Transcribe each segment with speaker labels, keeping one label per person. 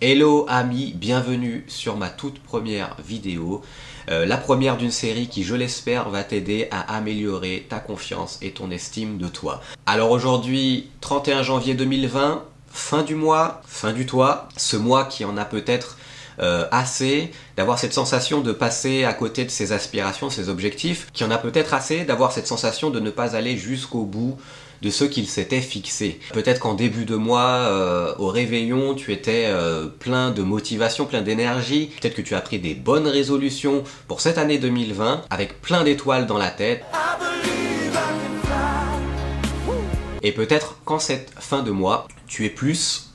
Speaker 1: Hello amis, bienvenue sur ma toute première vidéo, la première d'une série qui, je l'espère, va t'aider à améliorer ta confiance et ton estime de toi. Alors aujourd'hui, 31 janvier 2020, fin du mois, fin du toit, ce mois qui en a peut-être assez d'avoir cette sensation de passer à côté de ses aspirations, ses objectifs, qui en a peut-être assez d'avoir cette sensation de ne pas aller jusqu'au bout de ce qu'il s'était fixé. Peut-être qu'en début de mois, au réveillon, tu étais plein de motivation, plein d'énergie. Peut-être que tu as pris des bonnes résolutions pour cette année 2020, avec plein d'étoiles dans la tête. Et peut-être qu'en cette fin de mois, tu es plus...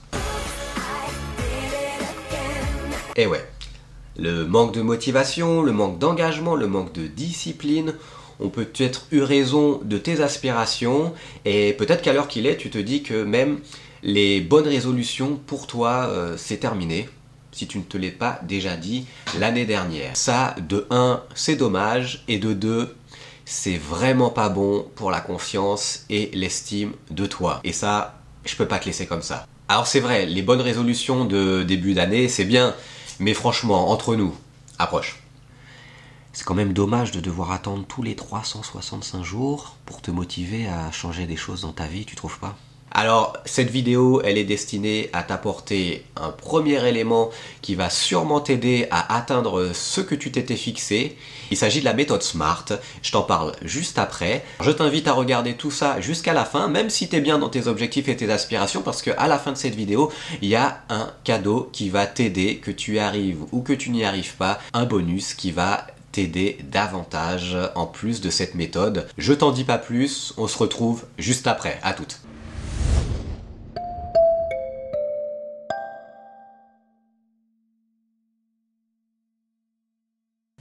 Speaker 1: Et ouais, le manque de motivation, le manque d'engagement, le manque de discipline... On peut peut-être eu raison de tes aspirations et peut-être qu'à l'heure qu'il est, tu te dis que même les bonnes résolutions pour toi, c'est terminé. Si tu ne te l'es pas déjà dit l'année dernière. Ça, de 1, c'est dommage et de 2, c'est vraiment pas bon pour la confiance et l'estime de toi. Et ça, je peux pas te laisser comme ça. Alors c'est vrai, les bonnes résolutions de début d'année, c'est bien, mais franchement, entre nous, approche. C'est quand même dommage de devoir attendre tous les 365 jours pour te motiver à changer des choses dans ta vie, tu trouves pas? Alors, cette vidéo, elle est destinée à t'apporter un premier élément qui va sûrement t'aider à atteindre ce que tu t'étais fixé. Il s'agit de la méthode SMART, je t'en parle juste après. Je t'invite à regarder tout ça jusqu'à la fin, même si tu es bien dans tes objectifs et tes aspirations, parce qu'à la fin de cette vidéo, il y a un cadeau qui va t'aider, que tu y arrives ou que tu n'y arrives pas, un bonus qui va t'aider davantage en plus de cette méthode. Je t'en dis pas plus, on se retrouve juste après, à toutes.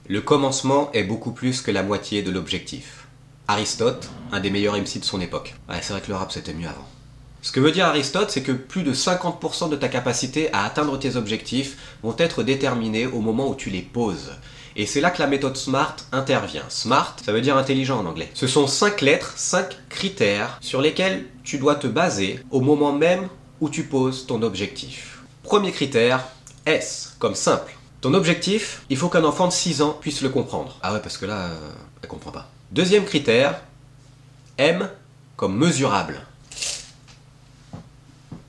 Speaker 1: Le commencement est beaucoup plus que la moitié de l'objectif. Aristote, un des meilleurs MC de son époque. Ouais, c'est vrai que le rap c'était mieux avant. Ce que veut dire Aristote, c'est que plus de 50% de ta capacité à atteindre tes objectifs vont être déterminés au moment où tu les poses. Et c'est là que la méthode SMART intervient. SMART, ça veut dire intelligent en anglais. Ce sont 5 lettres, 5 critères sur lesquels tu dois te baser au moment même où tu poses ton objectif. Premier critère, S, comme simple. Ton objectif, il faut qu'un enfant de 6 ans puisse le comprendre. Ah ouais, parce que là, elle comprend pas. Deuxième critère, M, comme mesurable.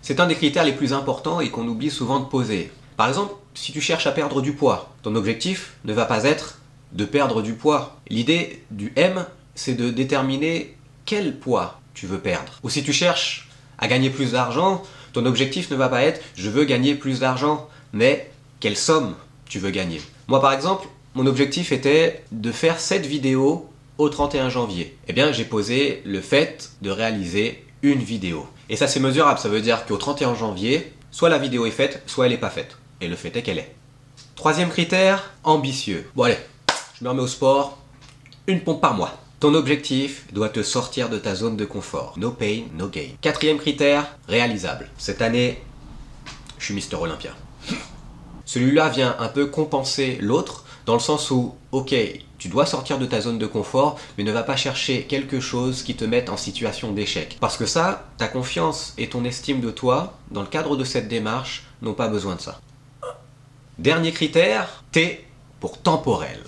Speaker 1: C'est un des critères les plus importants et qu'on oublie souvent de poser. Par exemple, si tu cherches à perdre du poids, ton objectif ne va pas être de perdre du poids. L'idée du M, c'est de déterminer quel poids tu veux perdre. Ou si tu cherches à gagner plus d'argent, ton objectif ne va pas être « je veux gagner plus d'argent », mais quelle somme tu veux gagner. Moi par exemple, mon objectif était de faire cette vidéo au 31 janvier. Eh bien, j'ai posé le fait de réaliser une vidéo. Et ça c'est mesurable, ça veut dire qu'au 31 janvier, soit la vidéo est faite, soit elle n'est pas faite. Et le fait est qu'elle est. Troisième critère, ambitieux. Bon allez, je me remets au sport, une pompe par mois. Ton objectif doit te sortir de ta zone de confort. No pain, no gain. Quatrième critère, réalisable. Cette année, je suis Mister Olympia. Celui-là vient un peu compenser l'autre, dans le sens où, ok, tu dois sortir de ta zone de confort, mais ne va pas chercher quelque chose qui te mette en situation d'échec. Parce que ça, ta confiance et ton estime de toi, dans le cadre de cette démarche, n'ont pas besoin de ça. Dernier critère, T pour temporel.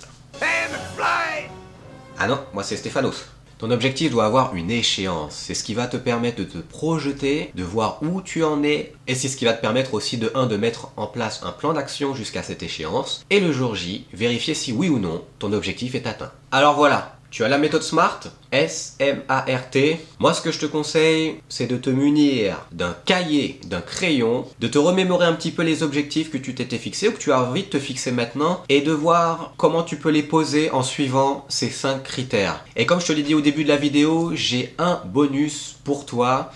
Speaker 1: Ah non, moi c'est Stéphanos. Ton objectif doit avoir une échéance. C'est ce qui va te permettre de te projeter, de voir où tu en es. Et c'est ce qui va te permettre aussi de mettre en place un plan d'action jusqu'à cette échéance. Et le jour J, vérifier si oui ou non ton objectif est atteint. Alors voilà. Tu as la méthode SMART, S-M-A-R-T. Moi, ce que je te conseille, c'est de te munir d'un cahier, d'un crayon, de te remémorer un petit peu les objectifs que tu t'étais fixés ou que tu as envie de te fixer maintenant et de voir comment tu peux les poser en suivant ces 5 critères. Et comme je te l'ai dit au début de la vidéo, j'ai un bonus pour toi.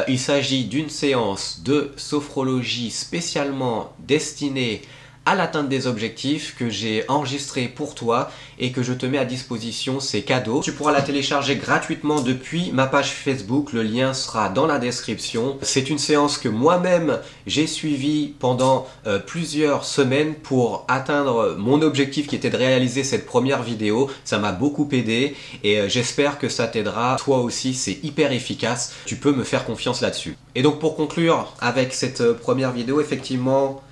Speaker 1: Il s'agit d'une séance de sophrologie spécialement destinée à l'atteinte des objectifs que j'ai enregistré pour toi et que je te mets à disposition, c'est cadeau. Tu pourras la télécharger gratuitement depuis ma page Facebook, le lien sera dans la description. C'est une séance que moi-même j'ai suivie pendant plusieurs semaines pour atteindre mon objectif qui était de réaliser cette première vidéo. Ça m'a beaucoup aidé et j'espère que ça t'aidera. Toi aussi, c'est hyper efficace. Tu peux me faire confiance là-dessus. Et donc pour conclure avec cette première vidéo, effectivement,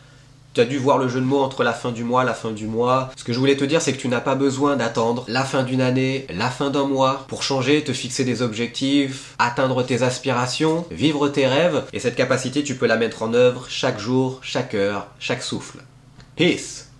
Speaker 1: Tu as dû voir le jeu de mots entre la fin du mois, la fin du mois. Ce que je voulais te dire, c'est que tu n'as pas besoin d'attendre la fin d'une année, la fin d'un mois pour changer, te fixer des objectifs, atteindre tes aspirations, vivre tes rêves. Et cette capacité, tu peux la mettre en œuvre chaque jour, chaque heure, chaque souffle. Peace!